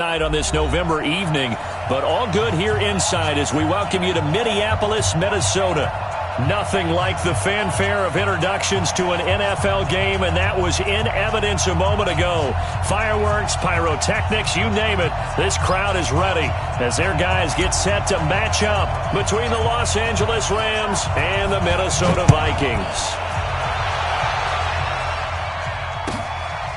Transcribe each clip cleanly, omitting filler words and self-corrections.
On this November evening, but all good here inside as we welcome you to Minneapolis, Minnesota. Nothing like the fanfare of introductions to an NFL game, and that was in evidence a moment ago. Fireworks, pyrotechnics, you name it. This crowd is ready as their guys get set to match up between the Los Angeles Rams and the Minnesota Vikings.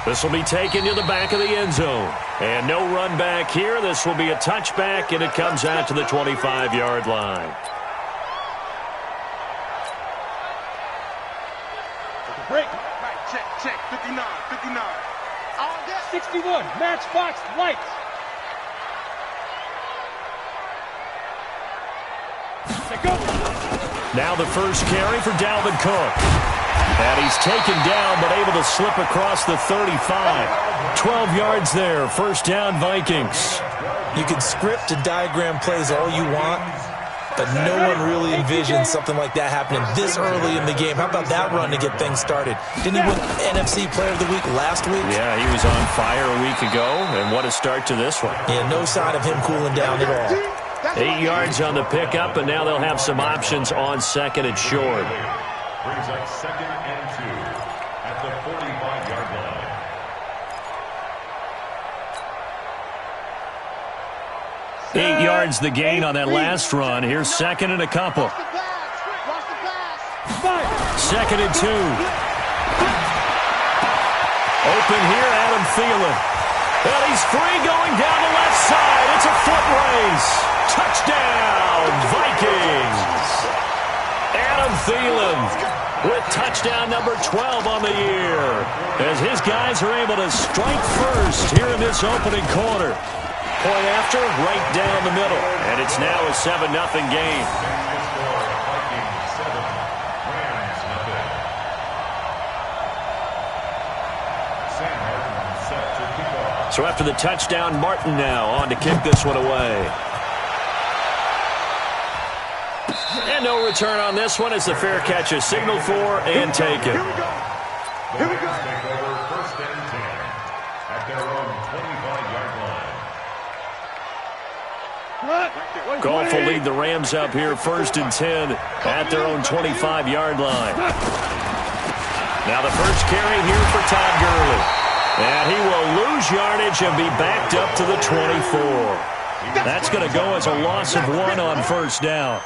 This will be taken to the back of the end zone. And no run back here. This will be a touchback, and it comes out to the 25-yard line. Break. Right, check. 59. All that. 61. Matchbox lights. Go. Now the first carry for Dalvin Cook. And he's taken down, but able to slip across the 35. 12 yards there. First down, Vikings. You can script and diagram plays all you want, but no one really envisions something like that happening this early in the game. How about that run to get things started? Didn't he win NFC Player of the Week last week? Yeah, he was on fire a week ago, and what a start to this one. Yeah, no sign of him cooling down at all. 8 yards on the pickup, and now they'll have some options on second and short. Brings up 2nd and 2 at the 45-yard line. 8 yards the gain on that last run. Here's second and a couple. Second and 2. Open here, Adam Thielen. And he's free going down the left side. It's a foot race. Touchdown, Vikings. Adam Thielen with touchdown number 12 on the year as his guys are able to strike first here in this opening quarter. Point after, right down the middle. And it's now a 7-0 game. So after the touchdown, Martin now on to kick this one away. And no return on this one as the fair catch is signaled for and taken. Here we go. Here we go. Take over 1st and 10 at their own 25-yard line. Goff will lead the Rams up here 1st and 10 at their own 25-yard line. Now the first carry here for Todd Gurley. And he will lose yardage and be backed up to the 24. That's going to go as a loss of 1 on first down.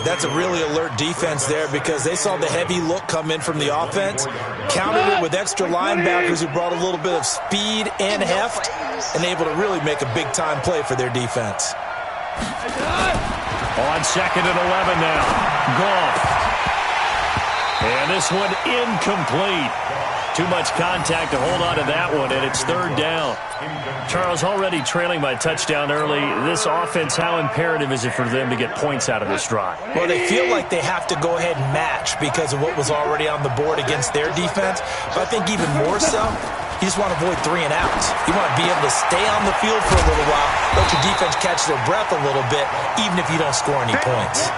That's a really alert defense there because they saw the heavy look come in from the offense, countered it with extra linebackers who brought a little bit of speed and heft, and able to really make a big-time play for their defense. On 2nd and 11 now. Goff. And this one incomplete. Too much contact to hold on to that one, and it's 3rd down. Charles, already trailing by touchdown early. This offense, how imperative is it for them to get points out of this drive? Well, they feel like they have to go ahead and match because of what was already on the board against their defense. But I think even more so, you just want to avoid 3 and outs. You want to be able to stay on the field for a little while, let your defense catch their breath a little bit, even if you don't score any points.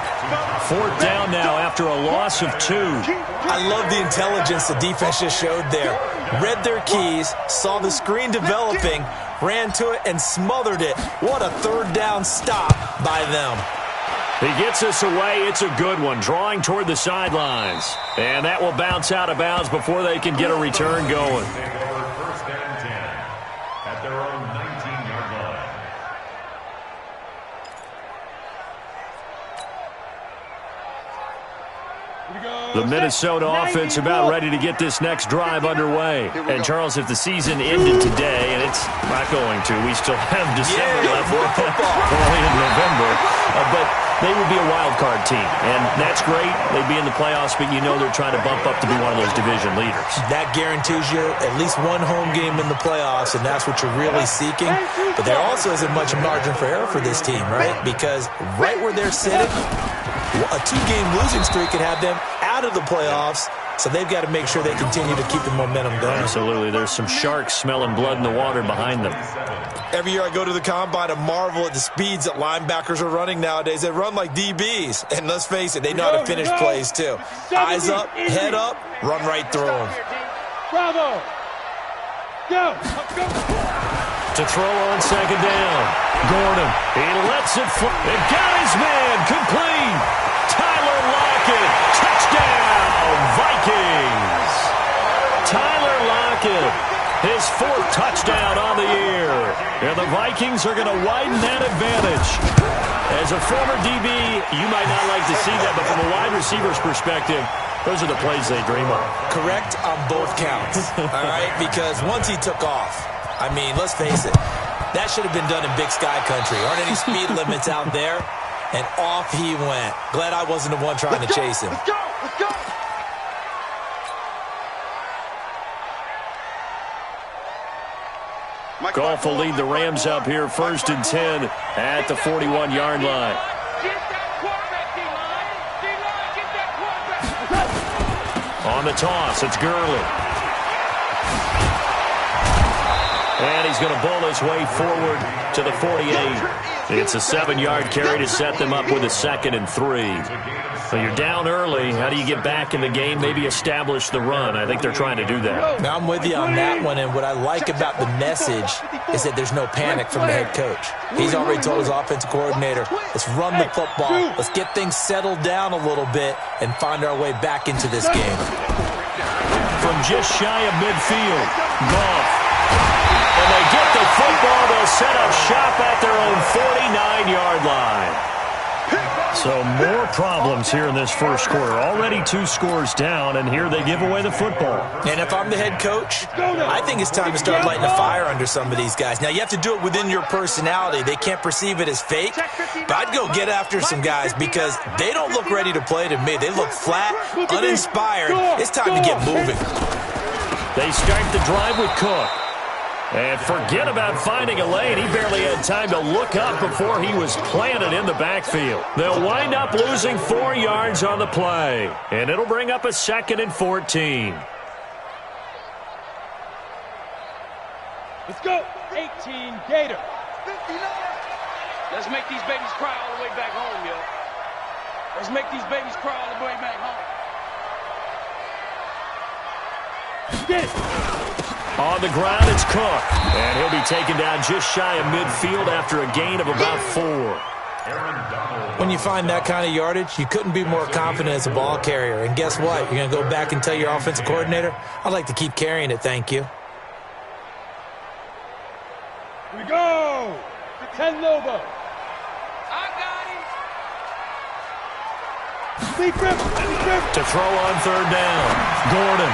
4th down now after a loss of 2. I love the intelligence the defense just showed there. Read their keys, saw the screen developing, ran to it, and smothered it. What a 3rd down stop by them. He gets us away. It's a good one, drawing toward the sidelines. And that will bounce out of bounds before they can get a return going. Take over 1st and 10 at their own 19-yard line. The Minnesota offense about ready to get this next drive underway. And, Charles, if the season ended today, and it's not going to, we still have December left early in November, but they would be a wild card team. And that's great. They'd be in the playoffs, but you know they're trying to bump up to be one of those division leaders. That guarantees you at least one home game in the playoffs, and that's what you're really seeking. But there also isn't much margin for error for this team, right? Because right where they're sitting, a 2-game losing streak could have them out of the playoffs, so they've got to make sure they continue to keep the momentum going. Absolutely. There's some sharks smelling blood in the water behind them. Every year I go to the combine and marvel at the speeds that linebackers are running nowadays. They run like DBs, and let's face it, they know how to finish plays too. Eyes up, head up, run right through them. Bravo! Go! to throw on second down. Gordon, he lets it fly. It got his man, complete. Tyler Lockett, touchdown, Vikings. Tyler Lockett, his 4th touchdown on the year. And the Vikings are going to widen that advantage. As a former DB, you might not like to see that, but from a wide receiver's perspective, those are the plays they dream of. Correct on both counts, all right? Because once he took off, I mean, let's face it, that should have been done in Big Sky Country. Aren't any speed limits out there? And off he went. Glad I wasn't the one trying to chase him. Let's go! Let's go! Goff will lead the Rams up here 1st and 10 at the 41-yard line. Get that quarterback, D-line! D-line, get that quarterback! On the toss, it's Gurley. And he's going to bowl his way forward to the 48. It's a 7-yard carry to set them up with a 2nd and 3. So you're down early. How do you get back in the game? Maybe establish the run. I think they're trying to do that. Now, I'm with you on that one, and what I like about the message is that there's no panic from the head coach. He's already told his offensive coordinator, let's run the football, let's get things settled down a little bit and find our way back into this game. From just shy of midfield, Goff. And they get the football. They'll set up shop at their own 49-yard line. So more problems here in this first quarter. Already 2 scores down, and here they give away the football. And if I'm the head coach, I think it's time to start lighting a fire under some of these guys. Now, you have to do it within your personality. They can't perceive it as fake, but I'd go get after some guys because they don't look ready to play to me. They look flat, uninspired. It's time to get moving. They start the drive with Cook. And forget about finding a lane. He barely had time to look up before he was planted in the backfield. They'll wind up losing 4 yards on the play. And it'll bring up a 2nd and 14. Let's go! 18 Gator. 59. Let's make these babies cry all the way back home, yo. Let's make these babies cry all the way back home. Get it! On the ground, it's Cook. And he'll be taken down just shy of midfield after a gain of about 4. When you find that kind of yardage, you couldn't be more confident as a ball carrier. And guess what? You're going to go back and tell your offensive coordinator, I'd like to keep carrying it, thank you. Here we go! 10 Lobo. I got him. Sleep grip. To throw on 3rd down. Gordon.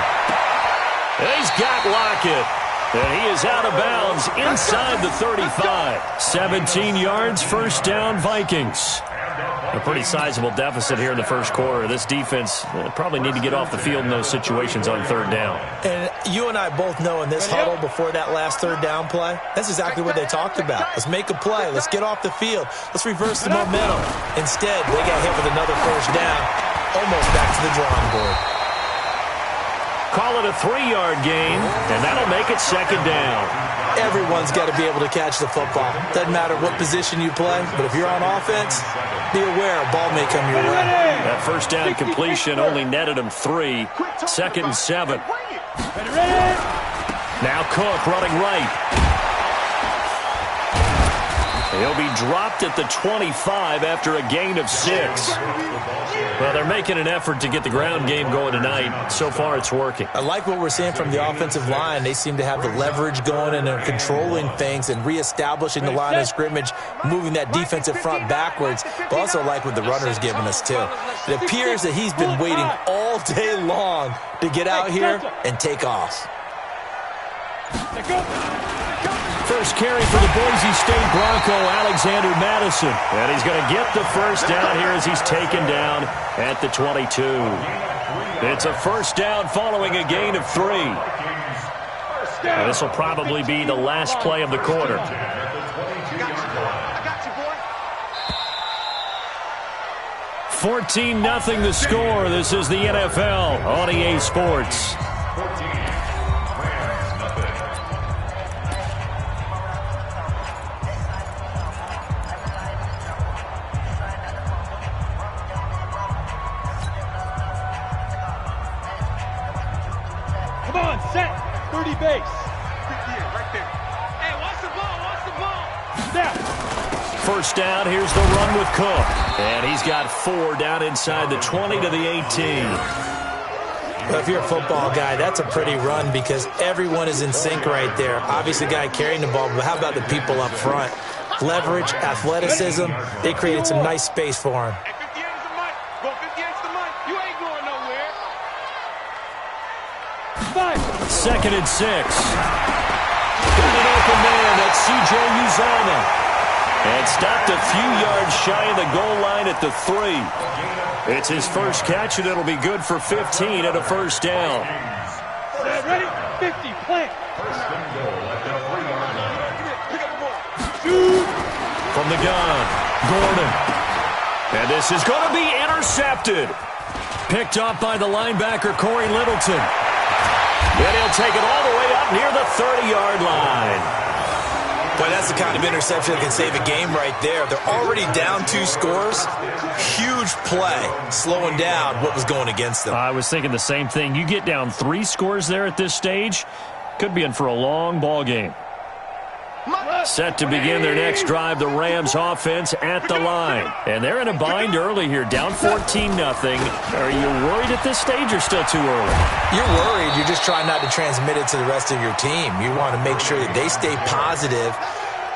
He's got Lockett. And he is out of bounds inside the 35. 17 yards, 1st down, Vikings. A pretty sizable deficit here in the first quarter. This defense probably need to get off the field in those situations on 3rd down. And you and I both know in this huddle before that last 3rd down play, that's exactly what they talked about. Let's make a play. Let's get off the field. Let's reverse the momentum. Instead, they got hit with another 1st down, almost back to the drawing board. Call it a 3-yard gain, and that'll make it 2nd down. Everyone's got to be able to catch the football. Doesn't matter what position you play, but if you're on offense, be aware a ball may come your way. That 1st down completion only netted him 3. 2nd and 7. Now Cook running right. He'll be dropped at the 25 after a gain of 6. Well, they're making an effort to get the ground game going tonight. So far, it's working. I like what we're seeing from the offensive line. They seem to have the leverage going, and they're controlling things and reestablishing the line of scrimmage, moving that defensive front backwards. But also like what the runner's giving us, too. It appears that he's been waiting all day long to get out here and take off. First carry for the Boise State Bronco, Alexander Madison. And he's going to get the 1st down here as he's taken down at the 22. It's a 1st down following a gain of 3. And this will probably be the last play of the quarter. 14-0 the score. This is the NFL on EA Sports. Come on, set. 30 base. Yeah, right there. Hey, watch the ball. first down. Here's the run with Cook. And he's got 4 down inside the 20 to the 18. Well, if you're a football guy, that's a pretty run because everyone is in sync right there. Obviously, the guy carrying the ball, but how about the people up front? Leverage, athleticism, they created some nice space for him. Second and 6. Got an open man. That's C.J. Uzomah. And stopped a few yards shy of the goal line at the 3. It's his first catch, and it'll be good for 15 and a first down. Ready? 50, plant. First and goal at the 3-yard line. Pick up the ball. From the gun, Gordon. And this is going to be intercepted. Picked up by the linebacker, Corey Littleton. And he'll take it all the way up near the 30-yard line. Boy, that's the kind of interception that can save a game right there. They're already down 2 scores. Huge play, slowing down what was going against them. I was thinking the same thing. You get down 3 scores there at this stage, could be in for a long ball game. Set to begin their next drive, the Rams offense at the line. And they're in a bind early here, down 14-0. Are you worried at this stage or still too early? You're worried. You're just trying not to transmit it to the rest of your team. You want to make sure that they stay positive.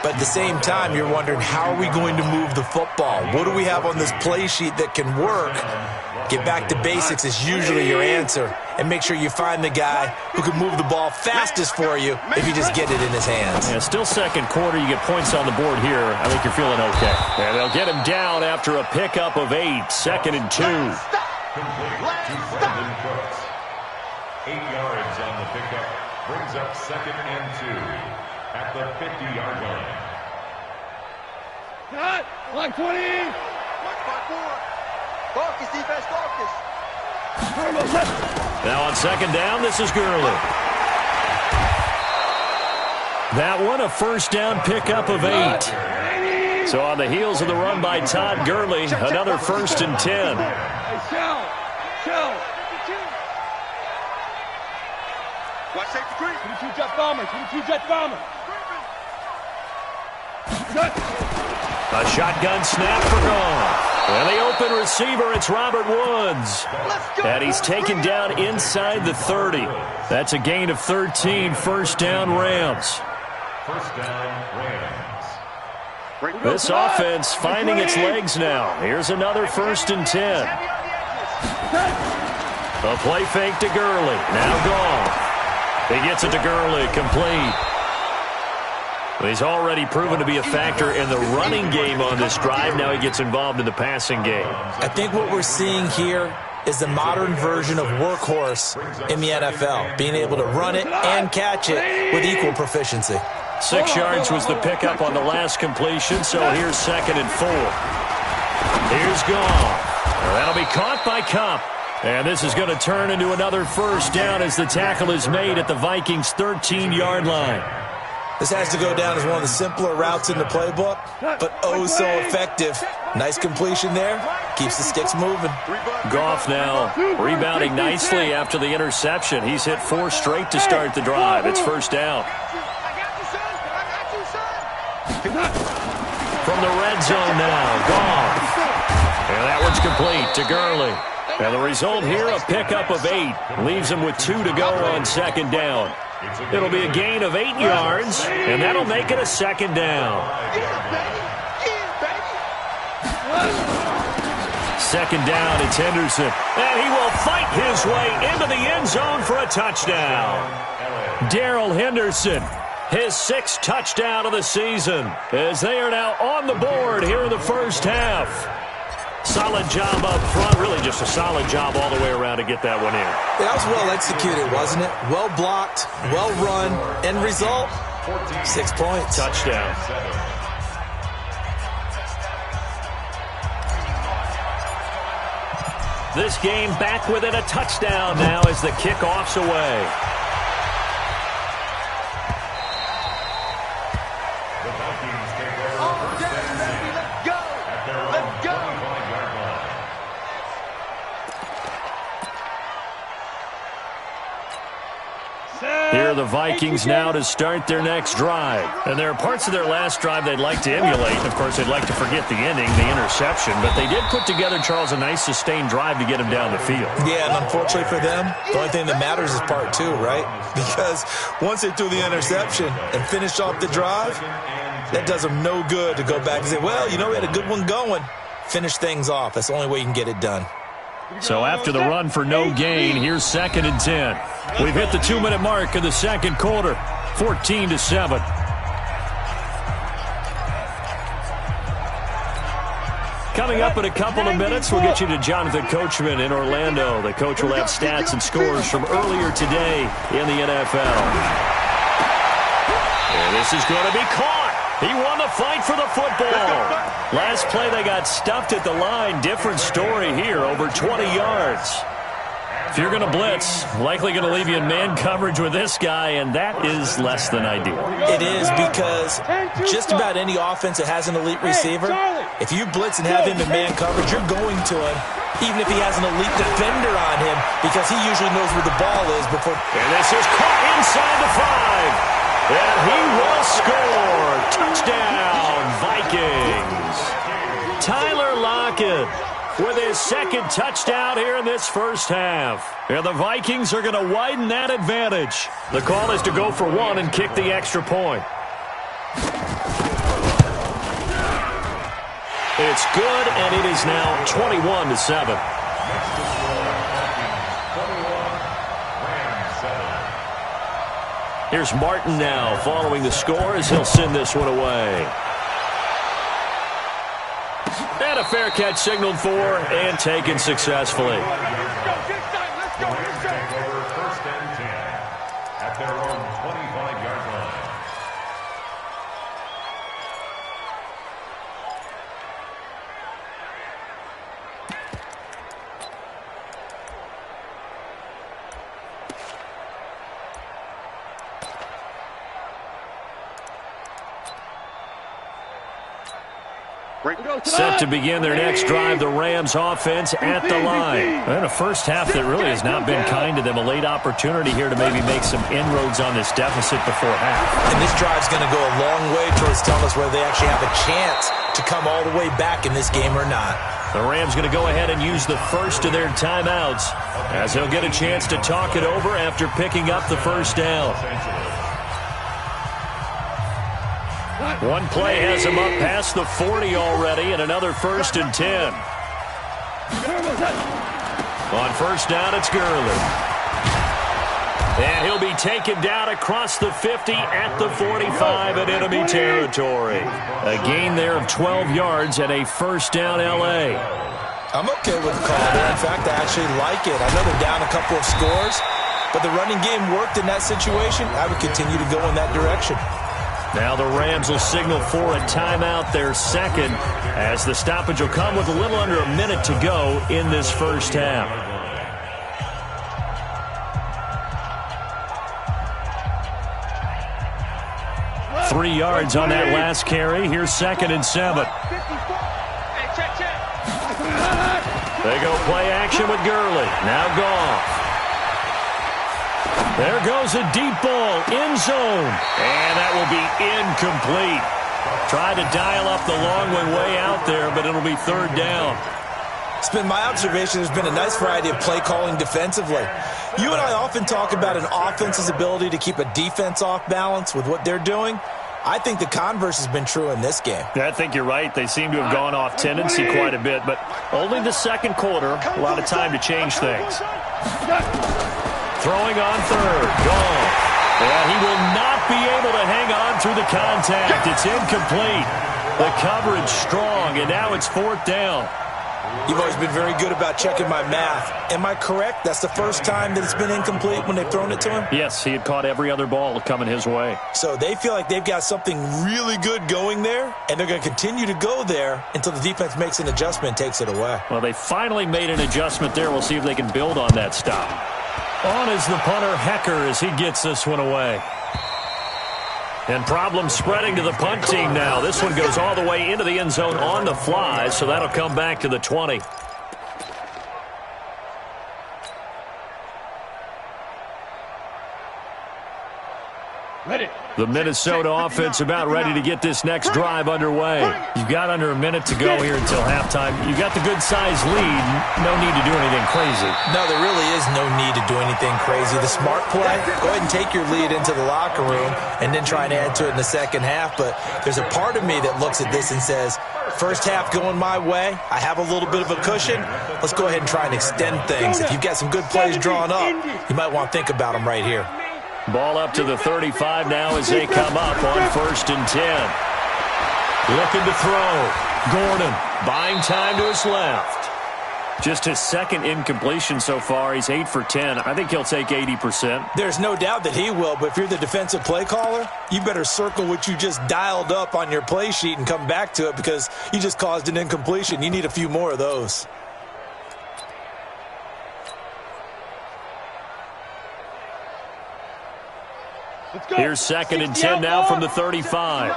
But at the same time, you're wondering, how are we going to move the football? What do we have on this play sheet that can work? Get back to basics is usually your answer. And make sure you find the guy who can move the ball fastest for you if you just get it in his hands. Yeah, still second quarter. You get points on the board here. I think you're feeling okay. And they'll get him down after a pickup of 8. Second and 2. Complete to Brandon Cooks. 8 yards on the pickup. Brings up second and 2 at the 50-yard line. Cut! Line 20! Mark 5-4. Focus, defense, focus. Now on second down, this is Gurley. That one, a first down pickup of 8. So on the heels of the run by Todd Gurley, another first and 10. Watch safety green. 22 jet bomber. 22 jet bomber. A shotgun snap for Goff. And the open receiver, it's Robert Woods. And he's taken down inside the 30. That's a gain of 13, first down Rams. First down Rams. This offense finding its legs now. Here's another first and 10. A play fake to Gurley. Now Goff. He gets it to Gurley, complete. He's already proven to be a factor in the running game on this drive. Now he gets involved in the passing game. I think what we're seeing here is the modern version of workhorse in the NFL, being able to run it and catch it with equal proficiency. 6 yards was the pickup on the last completion, so here's second and 4. Here's Goff. That'll be caught by Kupp. And this is going to turn into another first down as the tackle is made at the Vikings' 13-yard line. This has to go down as one of the simpler routes in the playbook, but oh so effective. Nice completion there. Keeps the sticks moving. Goff now rebounding nicely after the interception. He's hit 4 straight to start the drive. It's first down. From the red zone now, Goff. And that one's complete to Gurley. And the result here, a pickup of 8. Leaves him with 2 to go on second down. It'll be a gain of 8 yards, and that'll make it a second down. Second down, it's Henderson. And he will fight his way into the end zone for a touchdown. Darrell Henderson, his 6th touchdown of the season, as they are now on the board here in the first half. Solid job up front, really just a solid job all the way around to get that one in. That was well executed, wasn't it? Well blocked, well run. End result, 6 points. Touchdown. This game back within a touchdown now as the kickoff's away. The Vikings take over first and 10 at their own 25-yard line. Here are the Vikings now to start their next drive. And there are parts of their last drive they'd like to emulate. Of course, they'd like to forget the ending, the interception. But they did put together, Charles, a nice sustained drive to get him down the field. Yeah, and unfortunately for them, the only thing that matters is part two, right? Because once they threw the interception and finished off the drive, that does them no good to go back and say, well, you know, we had a good one going. Finish things off. That's the only way you can get it done. So after the run for no gain, here's 2nd and 10. We've hit the 2-minute mark of the second quarter, 14-7. Coming up in a couple of minutes, we'll get you to Jonathan Coachman in Orlando. The coach will have stats and scores from earlier today in the NFL. And this is going to be caught. He won the fight for the football. Last play, they got stuffed at the line. Different story here, over 20 yards. If you're going to blitz, likely going to leave you in man coverage with this guy, and that is less than ideal. It is, because just about any offense that has an elite receiver, if you blitz and have him in man coverage, you're going to him, even if he has an elite defender on him, because he usually knows where the ball is before. And this is caught inside the 5. And he will score. Touchdown, Vikings. Tyler Lockett with his 2nd touchdown here in this first half. And the Vikings are going to widen that advantage. The call is to go for 1 and kick the extra point. It's good, and it is now 21-7. Here's Martin now following the score as he'll send this one away. And a fair catch signaled for and taken successfully. Let's go. Take over 1st and 10 at their own 25-yard line. Set to begin their next drive, the Rams offense at the line. And a first half that really has not been kind to them. A late opportunity here to maybe make some inroads on this deficit before half. And this drive's going to go a long way towards telling us whether they actually have a chance to come all the way back in this game or not. The Rams going to go ahead and use the first of their timeouts as they'll get a chance to talk it over after picking up the first down. One play has him up past the 40 already, and another 1st and 10. On first down, it's Gurley. And he'll be taken down across the 50 at the 45 in enemy territory. A gain there of 12 yards and a first down L.A. I'm okay with the call there. In fact, I actually like it. I know they're down a couple of scores, but the running game worked in that situation. I would continue to go in that direction. Now the Rams will signal for a timeout, their 2nd, as the stoppage will come with a little under a minute to go in this first half. Three yards on that last carry. Here's 2nd and 7. They go play action with Gurley. Now Goff. There goes a deep ball, end zone, and that will be incomplete. Tried to dial up the long one way out there, but it'll be 3rd down. It's been my observation there's been a nice variety of play calling defensively. You and I often talk about an offense's ability to keep a defense off balance with what they're doing. I think the converse has been true in this game. Yeah, I think you're right. They seem to have gone off tendency quite a bit, but only the second quarter, a lot of time to change things. Throwing on 3rd, Goff. And he will not be able to hang on through the contact. It's incomplete. The coverage strong, and now it's 4th down. You've always been very good about checking my math. Am I correct? That's the first time that it's been incomplete when they've thrown it to him? Yes, he had caught every other ball coming his way. So they feel like they've got something really good going there, and they're going to continue to go there until the defense makes an adjustment and takes it away. Well, they finally made an adjustment there. We'll see if they can build on that stop. On is the punter, Hecker, as he gets this one away. And problems spreading to the punt team now. This one goes all the way into the end zone on the fly, so that'll come back to the 20. The Minnesota offense about ready to get this next drive underway. You've got under a minute to go here until halftime. You've got the good-sized lead. No need to do anything crazy. No, there really is no need to do anything crazy. The smart play, go ahead and take your lead into the locker room and then try and add to it in the second half. But there's a part of me that looks at this and says, first half going my way, I have a little bit of a cushion. Let's go ahead and try and extend things. If you've got some good plays drawn up, you might want to think about them right here. Ball up to the 35 now as they come up on 1st and 10. Looking to throw. Gordon buying time to his left. Just his second incompletion so far. He's 8 for 10. I think he'll take 80%. There's no doubt that he will, but if you're the defensive play caller, you better circle what you just dialed up on your play sheet and come back to it because you just caused an incompletion. You need a few more of those. Here's 2nd and 10 now from the 35.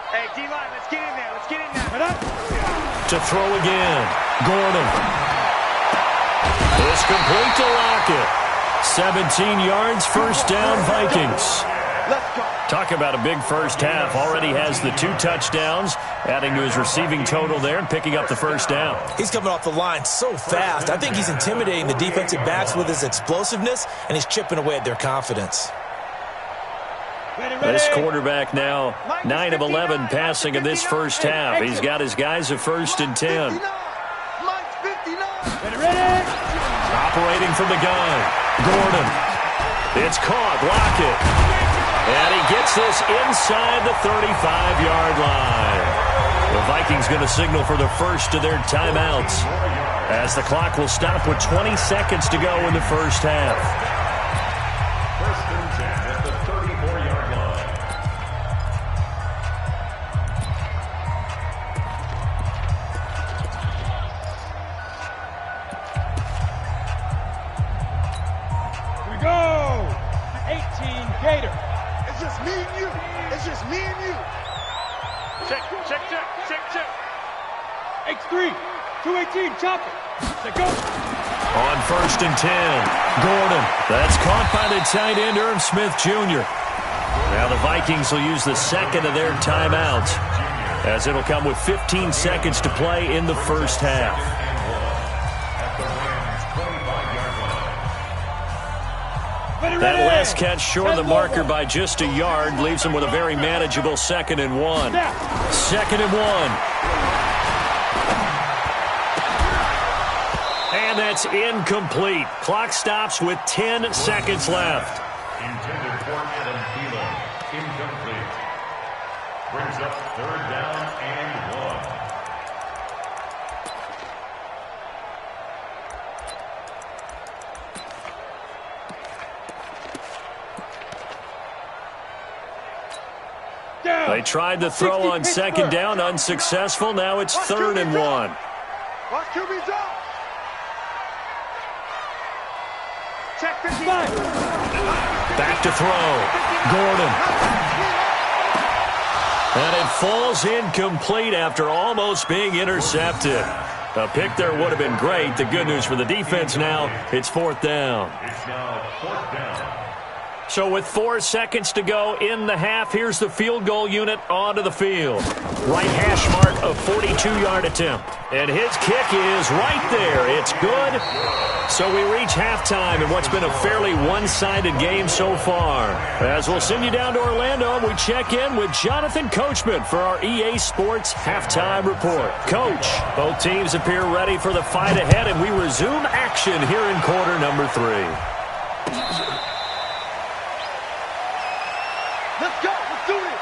Hey, D-line, let's get in there. Let's get in there. To throw again. Gordon. It's complete to Lockett. 17 yards, first down, Vikings. Let's go. Talk about a big first half. Already has the 2 touchdowns, adding to his receiving total there and picking up the first down. He's coming off the line so fast. I think he's intimidating the defensive backs with his explosiveness, and he's chipping away at their confidence. This quarterback now 9 of 11 passing in this first half. He's got his guys at 1st and 10. Operating from the gun. Gordon. It's caught. Lockett. And he gets this inside the 35-yard line. The Vikings going to signal for the first of their timeouts as the clock will stop with 20 seconds to go in the first half. On 1st and 10, Gordon. That's caught by the tight end, Irv Smith Jr. Now the Vikings will use the second of their timeouts as it'll come with 15 seconds to play in the first half. That last catch short of the marker by just a yard leaves him with a very manageable 2nd and 1. 2nd and 1. And that's incomplete. Clock stops with 10 seconds left. Intended for Adam Thielen. Incomplete. Brings up 3rd down and 1. They tried to throw on 2nd down, unsuccessful. Now it's 3rd and 1. Watch QB's up. Check 55. Back to throw. Gordon. And it falls incomplete after almost being intercepted. A pick there would have been great. The good news for the defense now, it's 4th down. It's now 4th down. So with 4 seconds to go in the half, here's the field goal unit onto the field. Right hash mark, a 42-yard attempt. And his kick is right there. It's good. So we reach halftime in what's been a fairly one-sided game so far. As we'll send you down to Orlando, we check in with Jonathan Coachman for our EA Sports Halftime Report. Coach, both teams appear ready for the fight ahead, and we resume action here in quarter number 3. Let's go. Let's do this.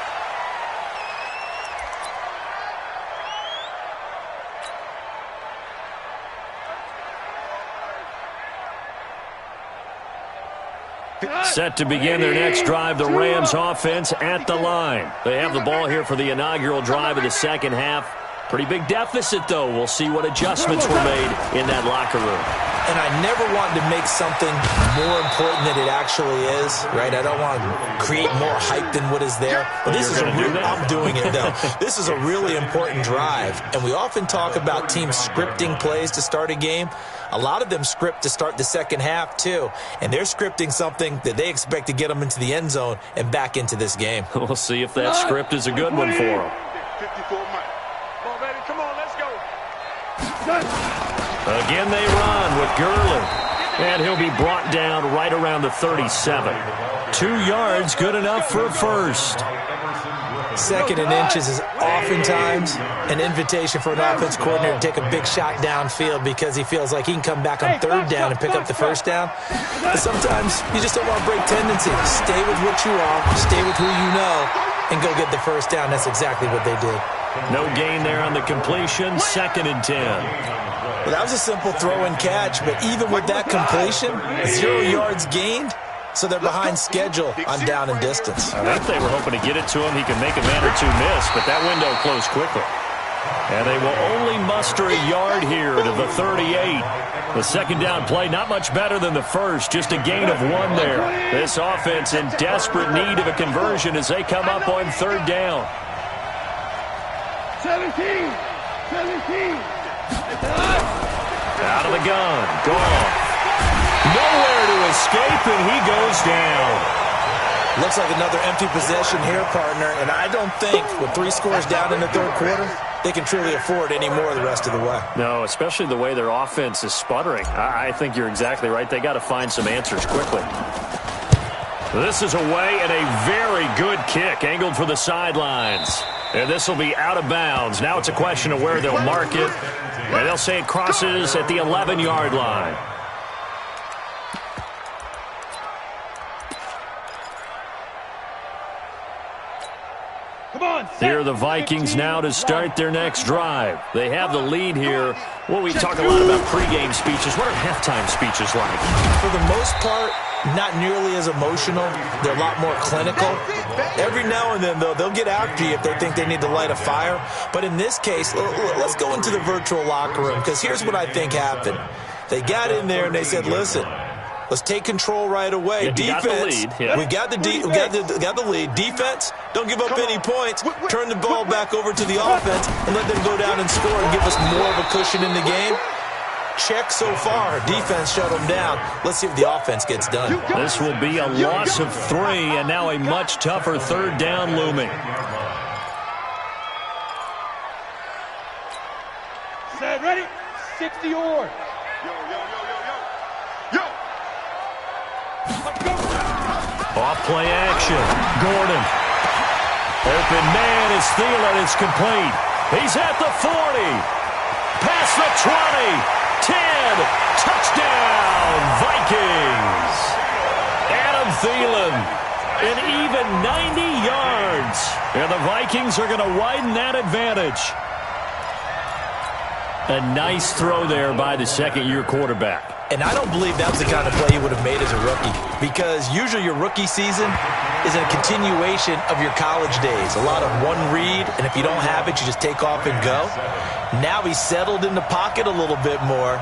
Set to begin their next drive, the Rams offense at the line. They have the ball here for the inaugural drive of the second half. Pretty big deficit, though. We'll see what adjustments were made in that locker room. and I never want to make something more important than it actually is, right? I don't want to create more hype than what is there. But this is I'm doing it, though. This is a really important drive, and we often talk about teams scripting plays to start a game. A lot of them script to start the second half, too, and they're scripting something that they expect to get them into the end zone and back into this game. We'll see if that script is a good one for them. 54 Mike. Come on, baby. Come on, let's go. Again, they run with Gurley. And he'll be brought down right around the 37. 2 yards, good enough for a first. Second and inches is oftentimes an invitation for an offense coordinator to take a big shot downfield because he feels like he can come back on third down and pick up the first down. But sometimes you just don't want to break tendency. Stay with what you are, stay with who you know, and go get the first down. That's exactly what they did. No gain there on the completion, 2nd and 10. Well, that was a simple throw and catch, but even with that completion, 0 yards gained, so they're behind schedule on down and distance. I think they were hoping to get it to him. He can make a man or two miss, but that window closed quickly. And they will only muster a yard here to the 38. The second down play, not much better than the first, just a gain of 1 there. This offense in desperate need of a conversion as they come up on third down. 17. Out of the gun, gone. Nowhere to escape, and he goes down. Looks like another empty possession here, partner, and I don't think with 3 scores down in the third quarter, they can truly afford any more the rest of the way. No, especially the way their offense is sputtering. I think you're exactly right. They got to find some answers quickly. This is away, and a very good kick angled for the sidelines. And this will be out of bounds. Now it's a question of where they'll mark it. And they'll say it crosses at the 11-yard line. Here are the Vikings now to start their next drive. They have the lead here. Well, we talk a lot about pregame speeches. What are halftime speeches like? For the most part, not nearly as emotional. They're a lot more clinical. Every now and then, though, they'll get after you if they think they need to light a fire. But in this case, let's go into the virtual locker room, because here's what I think happened. They got in there and they said, listen, let's take control right away. Defense, we got the lead. Defense, don't give up any points. Turn the ball back over to the offense and let them go down and score and give us more of a cushion in the game. Check so far. Defense shut them down. Let's see if the offense gets done. This will be a loss of 3, and now a much tougher third down looming. Set, ready? 60 or. Off play action. Gordon. Open man is Thielen. It's complete. He's at the 40. Past the 20. 10. Touchdown. Vikings. Adam Thielen. An even 90 yards. And the Vikings are going to widen that advantage. A nice throw there by the second-year quarterback. And I don't believe that was the kind of play he would have made as a rookie, because usually your rookie season is a continuation of your college days. A lot of one read, and if you don't have it, you just take off and go. Now he's settled in the pocket a little bit more,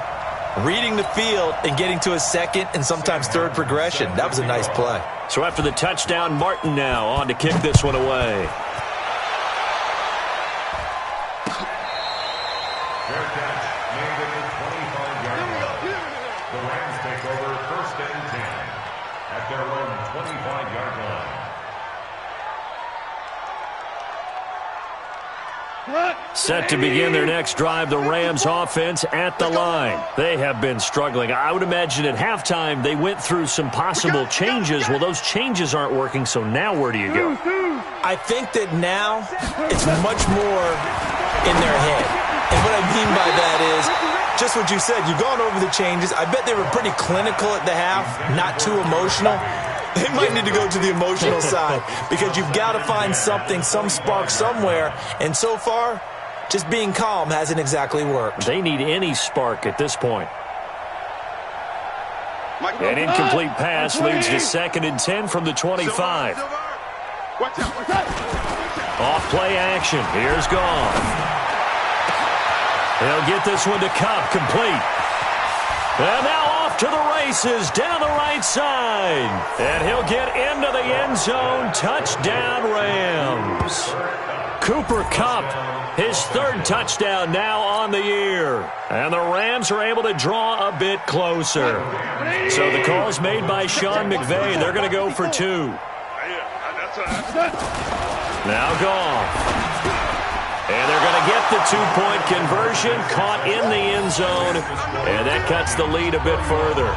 reading the field and getting to his second and sometimes third progression. That was a nice play. So after the touchdown, Martin now on to kick this one away. Fair catch made at the 25-yard line. The Rams take over 1st and 10 at their own 25-yard line. Set to begin their next drive, the Rams offense at the line. They have been struggling. I would imagine at halftime they went through some possible changes. Well, those changes aren't working, so now where do you go? I think that now it's much more in their head. And what I mean by that is just what you said. You've gone over the changes. I bet they were pretty clinical at the half, not too emotional. They might need to go to the emotional side, because you've got to find something, some spark somewhere. And so far, just being calm hasn't exactly worked. They need any spark at this point. An incomplete pass leads to 2nd and 10 from the 25. Off play action. Here's Gone. They'll get this one to Cup, complete. And now off to the races down the right side. And he'll get into the end zone. Touchdown, Rams. Cooper Kupp, his third touchdown now on the year. And the Rams are able to draw a bit closer. So the call's made by Sean McVay. They're going to go for 2. Now Goff. And they're going to get the 2-point conversion, caught in the end zone, and that cuts the lead a bit further.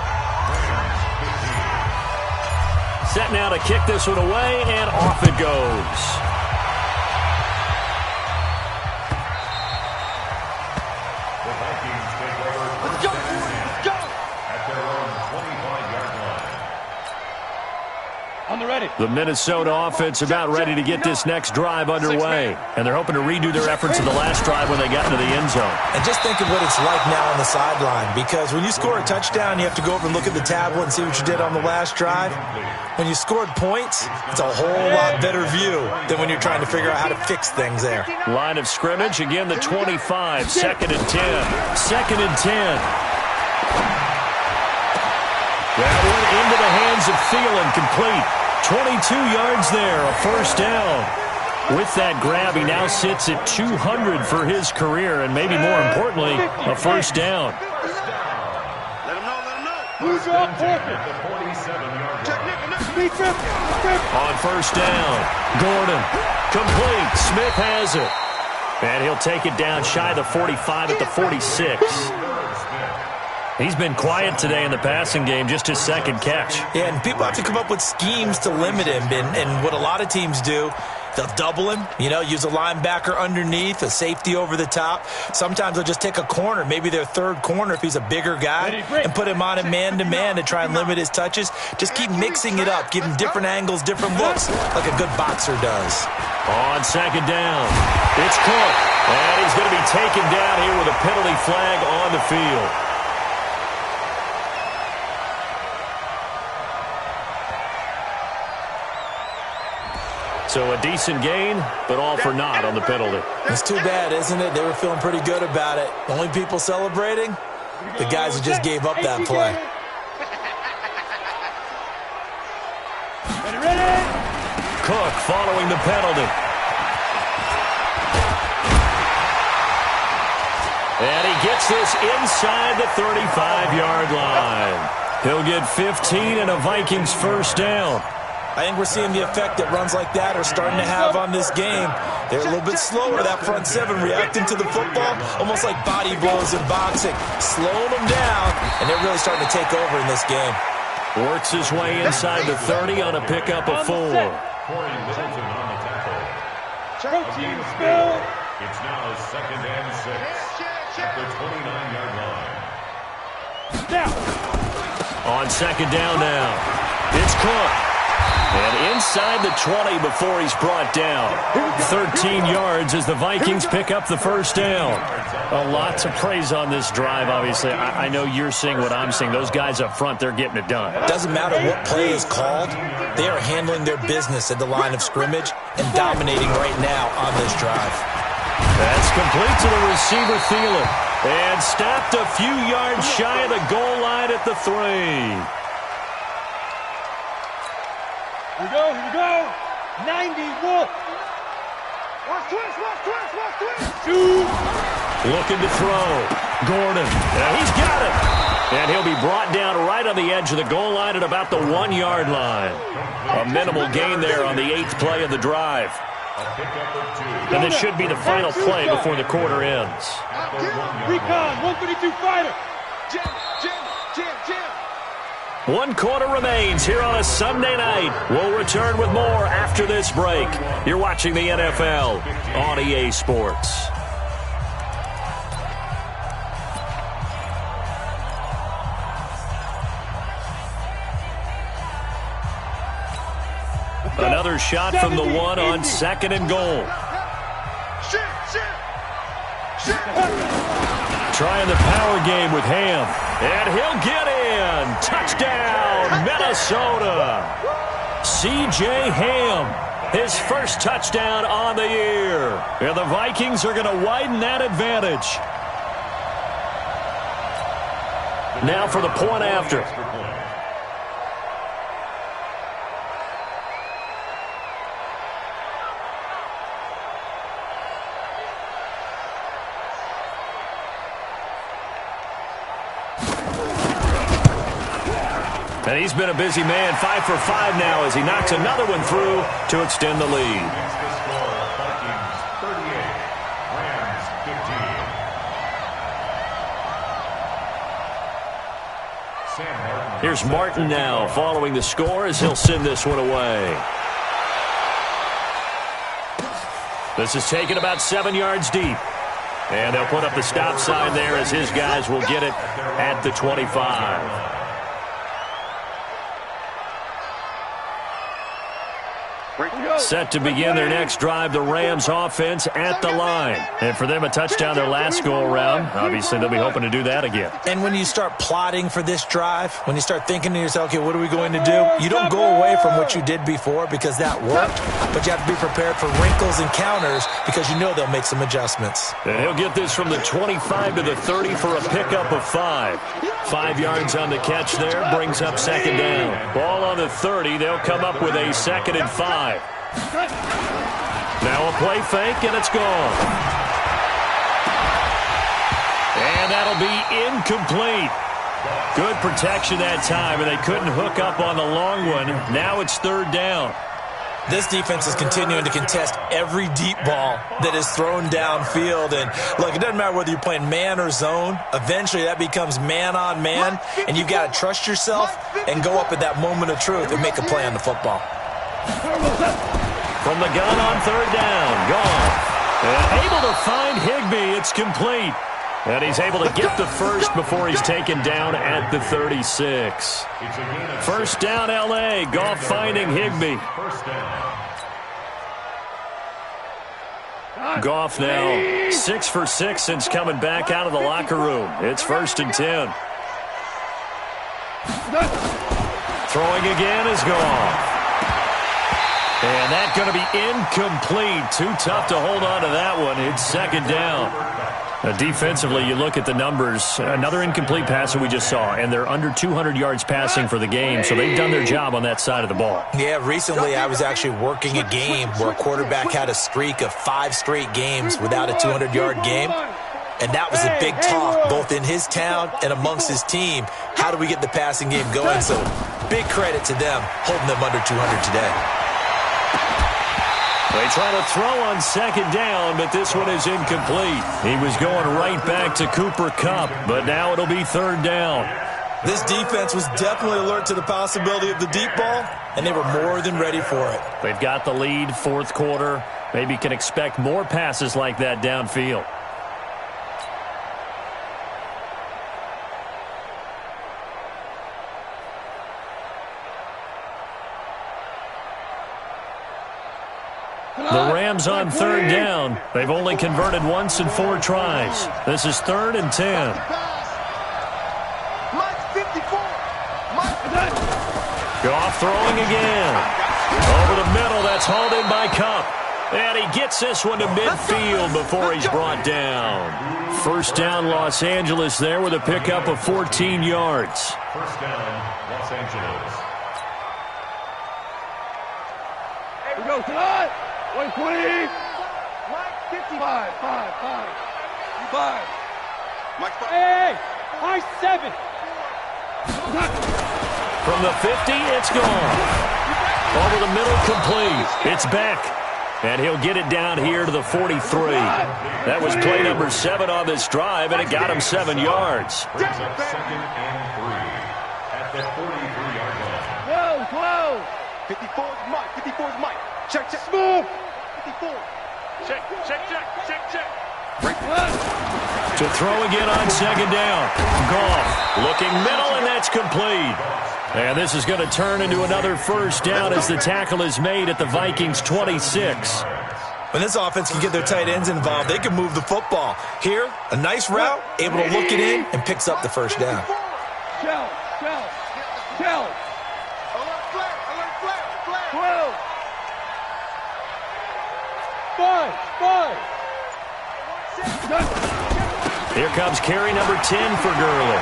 Set now to kick this one away, and off it goes. The Vikings take over at their own 25-yard line. On the ready. The Minnesota offense about ready to get this next drive underway. And they're hoping to redo their efforts in the last drive when they got into the end zone. And just think of what it's like now on the sideline, because when you score a touchdown, you have to go over and look at the tablet and see what you did on the last drive. When you scored points, it's a whole lot better view than when you're trying to figure out how to fix things there. Line of scrimmage, again the 25, 2nd and 10. 2nd and 10. That one into the hands of Thielen, complete. 22 yards there, a first down. With that grab, he now sits at 200 for his career, and maybe more importantly, a first down. Let him know. Who's up, On first down, Gordon, complete. Smith has it. And he'll take it down shy of the 45 at the 46. He's been quiet today in the passing game, just his second catch. Yeah, and people have to come up with schemes to limit him. And what a lot of teams do, they'll double him, use a linebacker underneath, a safety over the top. Sometimes they'll just take a corner, maybe their third corner if he's a bigger guy, and put him on a man-to-man to try and limit his touches. Just keep mixing it up, give him different angles, different looks, like a good boxer does. On second down, it's Cook. And he's going to be taken down here with a penalty flag on the field. So a decent gain, but all for naught on the penalty. It's too bad, isn't it? They were feeling pretty good about it. Only people celebrating? The guys who just gave up that play. Cook following the penalty. And he gets this inside the 35-yard line. He'll get 15 and a Vikings first down. I think we're seeing the effect that runs like that are starting to have on this game. They're a little bit slower, that front seven, reacting to the football, almost like body blows in boxing, slowing them down, and they're really starting to take over in this game. Works his way inside the 30 on a pickup of 4. Corey Littleton on the tackle. It's now 2nd and 6 at the 29-yard line. On second down now, it's Cook. And inside the 20 before he's brought down. 13 yards as the Vikings pick up the first down. A lot to praise on this drive, obviously. I know you're seeing what I'm seeing. Those guys up front, they're getting it done. Doesn't matter what play is called. They are handling their business at the line of scrimmage and dominating right now on this drive. That's complete to the receiver, Thielen. And stopped a few yards shy of the goal line at the 3. Here we go. 91. Watch twist. Looking to throw. Gordon. Yeah, he's got it. And he'll be brought down right on the edge of the goal line at about the 1-yard line. A minimal gain there on the 8th play of the drive. And this should be the final play before the quarter ends. Recon, 132 fighter. Jim. 1 quarter remains here on a Sunday night. We'll return with more after this break. You're watching the NFL on EA Sports. Another shot from the 1 on 2nd and goal. Trying the power game with Ham. And he'll get in. Touchdown, Minnesota. C.J. Ham, his first touchdown on the year. And the Vikings are going to widen that advantage. Now for the point after. And he's been a busy man, 5 for 5 now as he knocks another one through to extend the lead. Here's Martin now following the score as he'll send this one away. This is taken about 7 yards deep. And they'll put up the stop sign there as his guys will get it at the 25. Set to begin their next drive, the Rams offense at the line. And for them, a touchdown their last go-around. Obviously, they'll be hoping to do that again. And when you start plotting for this drive, when you start thinking to yourself, okay, what are we going to do? You don't go away from what you did before because that worked, but you have to be prepared for wrinkles and counters because you know they'll make some adjustments. And he'll get this from the 25 to the 30 for a pickup of 5. 5 yards on the catch there, brings up second down. Ball on the 30, they'll come up with a 2nd and 5. Now a play fake, and it's gone. And that'll be incomplete. Good protection that time, and they couldn't hook up on the long one. Now it's 3rd down. This defense is continuing to contest every deep ball that is thrown downfield. And, look, it doesn't matter whether you're playing man or zone. Eventually, that becomes man-on-man, and you've got to trust yourself and go up at that moment of truth and make a play on the football. From the gun on 3rd down, gone. And able to find Higbee. It's complete. And he's able to get the first before he's taken down at the 36. First down, L.A. Goff finding Higbee. Goff now 6 for 6 since coming back out of the locker room. It's 1st and 10. Throwing again is Goff. And that's going to be incomplete. Too tough to hold on to that one. It's 2nd down. Defensively, you look at the numbers. Another incomplete pass that we just saw, and they're under 200 yards passing for the game, so they've done their job on that side of the ball. Yeah, recently I was actually working a game where a quarterback had a streak of 5 straight games without a 200-yard game, and that was a big talk both in his town and amongst his team. How do we get the passing game going? So big credit to them holding them under 200 today. They try to throw on 2nd down, but this one is incomplete. He was going right back to Cooper Kupp, but now it'll be 3rd down. This defense was definitely alert to the possibility of the deep ball, and they were more than ready for it. They've got the lead, 4th quarter. Maybe can expect more passes like that downfield. The Rams on 3rd down. They've only converted once in 4 tries. This is 3rd and 10. Goff throwing again. Over the middle, that's hauled in by Kupp. And he gets this one to midfield before he's brought down. 1st down, Los Angeles there with a pickup of 14 yards. 1st down, Los Angeles. Here we go, tonight. 120. 55. 5. Hey, high 7. From the 50, it's gone. Over the middle, complete. It's Beck. And he'll get it down here to the 43. That was play number 7 on this drive, and it got him 7 yards. Brings up 2nd and 3 at the 43-yard line. Whoa. 54's Mike. 54's Mike. Check. Move. 54. Check. To throw again on 2nd down. Goff looking middle, and that's complete. And this is going to turn into another 1st down as the tackle is made at the Vikings' 26. When this offense can get their tight ends involved, they can move the football. Here, a nice route, able to look it in, and picks up the 1st down. Shell. 12. 5. Here comes carry number 10 for Gurley.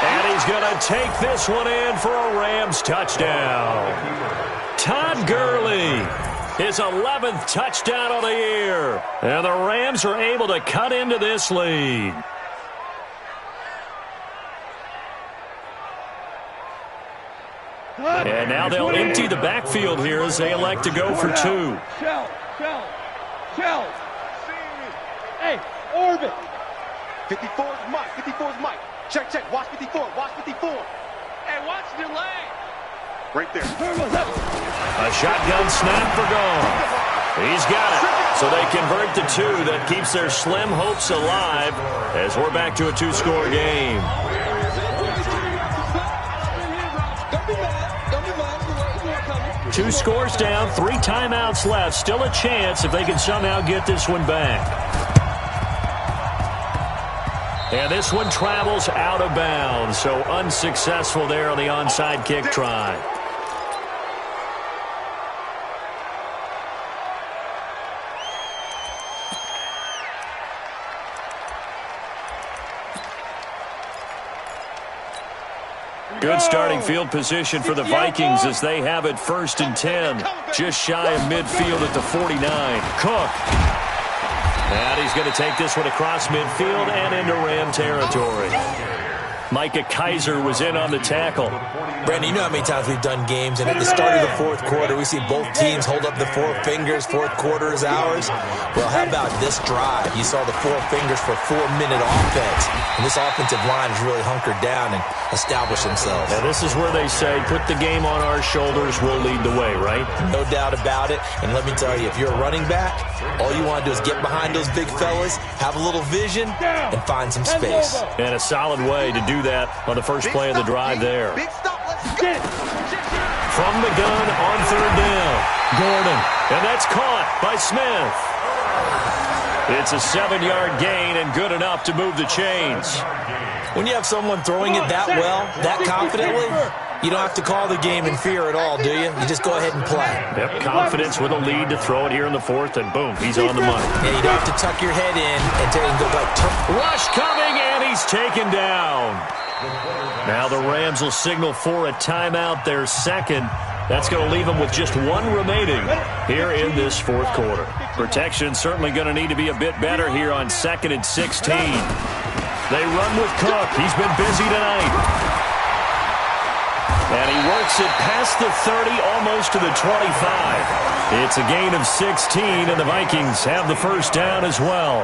And he's going to take this one in for a Rams touchdown. Todd Gurley, his 11th touchdown of the year. And the Rams are able to cut into this lead. And now they'll empty the backfield here as they elect to go for 2. Shell. Hey, orbit. 54 is Mike. 54 is Mike. Check. Watch 54. Watch 54. Hey, watch the lane. Right there. A shotgun snap for gone. He's got it. So they convert the 2. That keeps their slim hopes alive as we're back to a 2-score game. Two scores down, 3 timeouts left. Still a chance if they can somehow get this one back. And this one travels out of bounds, so unsuccessful there on the onside kick try. Good starting field position for the Vikings as they have it 1st and 10. Just shy of midfield at the 49. Cook. And he's going to take this one across midfield and into Ram territory. Micah Kaiser was in on the tackle. Brandon, you know how many times we've done games, and at the start of the 4th quarter, we see both teams hold up the 4 fingers, 4th quarter is ours. Well, how about this drive? You saw the 4 fingers for 4-minute offense, and this offensive line has really hunkered down and established themselves. Now, this is where they say, put the game on our shoulders, we'll lead the way, right? No doubt about it, and let me tell you, if you're a running back, all you want to do is get behind those big fellas, have a little vision, and find some space. And a solid way to do that on the first play of the drive there. From the gun on 3rd down, Gordon, and that's caught by Smith. It's a 7-yard gain and good enough to move the chains. When you have someone throwing it that well, that confidently, you don't have to call the game in fear at all, do you? You just go ahead and play. Yep, confidence with a lead to throw it here in the 4th, and boom, he's on the money. Yeah, you don't have to tuck your head in and go like rush coming, and he's taken down. Now the Rams will signal for a timeout, their 2nd. That's going to leave them with just 1 remaining here in this 4th quarter. Protection certainly going to need to be a bit better here on 2nd and 16. They run with Cook. He's been busy tonight. And he works it past the 30, almost to the 25. It's a gain of 16, and the Vikings have the 1st down as well.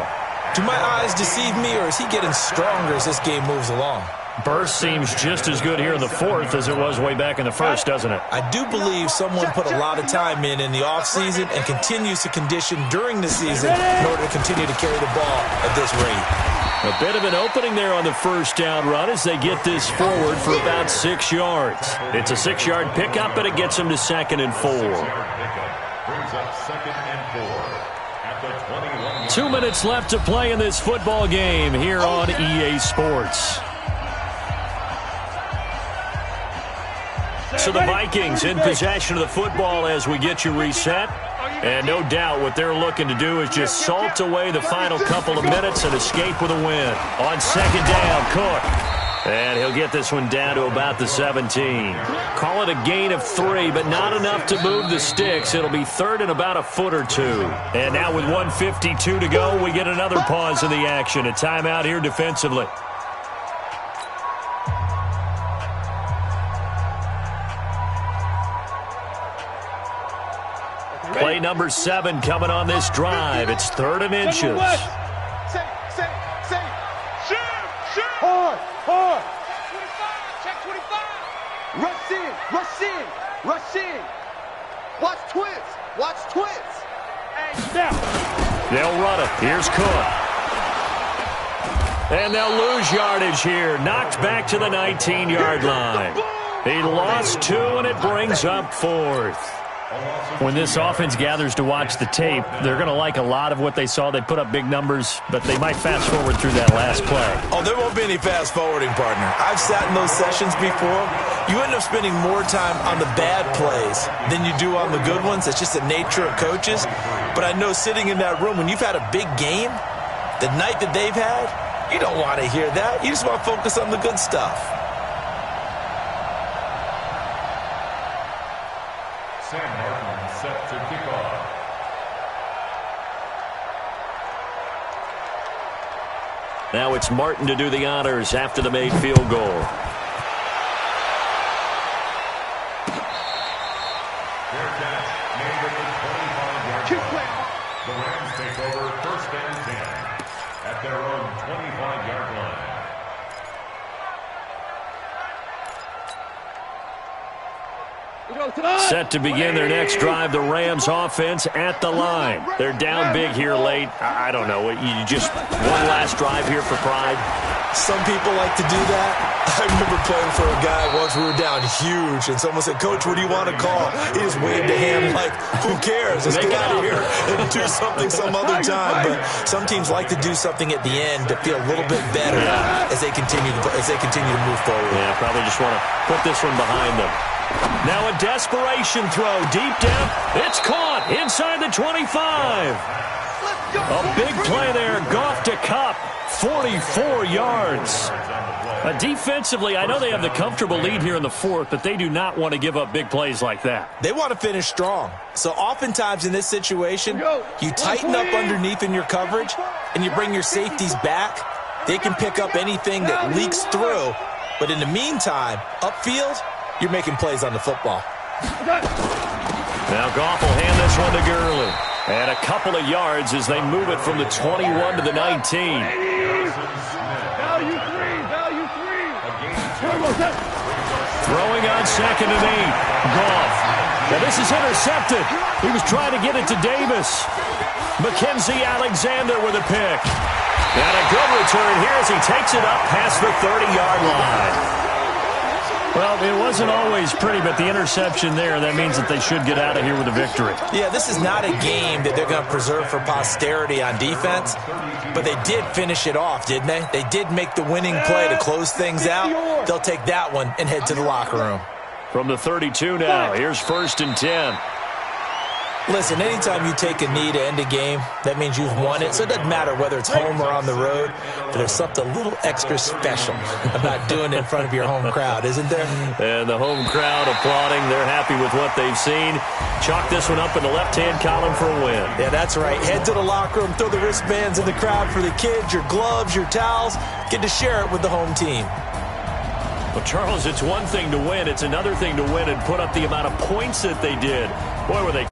Do my eyes deceive me, or is he getting stronger as this game moves along? Burst seems just as good here in the 4th as it was way back in the 1st, doesn't it? I do believe someone put a lot of time in the offseason and continues to condition during the season in order to continue to carry the ball at this rate. A bit of an opening there on the 1st down run as they get this forward for about 6 yards. It's a 6-yard pickup, and it gets them to 2nd and 4. Brings up 2nd and 4 at the 21. 2 minutes left to play in this football game here on EA Sports. So the Vikings in possession of the football as we get you reset. And no doubt what they're looking to do is just salt away the final couple of minutes and escape with a win. On 2nd down, Cook. And he'll get this one down to about the 17. Call it a gain of 3, but not enough to move the sticks. It'll be 3rd and about a foot or 2. And now with 1:52 to go, we get another pause in the action. A timeout here defensively. Play number 7 coming on this drive. It's 3rd and inches. Say. Shoot. Hard. 25, check 25. Rush in. Watch twins. They'll run it. Here's Cook. And they'll lose yardage here. Knocked back to the 19-yard line. He lost 2, and it brings up 4th. When this offense gathers to watch the tape, they're going to like a lot of what they saw. They put up big numbers, but they might fast forward through that last play. Oh, there won't be any fast forwarding, partner. I've sat in those sessions before. You end up spending more time on the bad plays than you do on the good ones. It's just the nature of coaches. But I know sitting in that room, when you've had a big game, The night that they've had, you don't want to hear that. You just want to focus on the good stuff. Sam Martin set to kick off. Now it's Martin to do the honors after the made field goal. Their catch made at the 25-yard line. The Rams take over 1st and 10 at their own 25-yard line. Set to begin their next drive, the Rams offense at the line. They're down big here late. I don't know. You just one last drive here for pride? Some people like to do that. I remember playing for a guy once. We were down huge, and someone said, "Coach, what do you want to call?" He just waved a hand like, "Who cares? Let's get out of here and do something some other time." But some teams like to do something at the end to feel a little bit better as they continue to move forward. Yeah, probably just want to put this one behind them. Now a desperation throw deep down. It's caught inside the 25. A big play there. Goff to Kupp. 44 yards. Defensively, I know they have the comfortable lead here in the 4th, but they do not want to give up big plays like that. They want to finish strong. So oftentimes in this situation, you tighten up underneath in your coverage, and you bring your safeties back. They can pick up anything that leaks through. But in the meantime, upfield, you're making plays on the football. Now Goff will hand this one to Gurley. And a couple of yards as they move it from the 21 to the 19. Value three. Throwing on 2nd and 8. Goff. Now this is intercepted. He was trying to get it to Davis. Mackenzie Alexander with a pick. And a good return here as he takes it up past the 30-yard line. Well, it wasn't always pretty, but the interception there, that means that they should get out of here with a victory. Yeah, this is not a game that they're going to preserve for posterity on defense, but they did finish it off, didn't they? They did make the winning play to close things out. They'll take that one and head to the locker room. From the 32 now, here's 1st and 10. Listen, anytime you take a knee to end a game, that means you've won it. So it doesn't matter whether it's home or on the road, but there's something a little extra special about doing it in front of your home crowd, isn't there? And the home crowd applauding. They're happy with what they've seen. Chalk this one up in the left-hand column for a win. Yeah, that's right. Head to the locker room, throw the wristbands in the crowd for the kids, your gloves, your towels. Get to share it with the home team. Well, Charles, it's one thing to win. It's another thing to win and put up the amount of points that they did. Boy, were they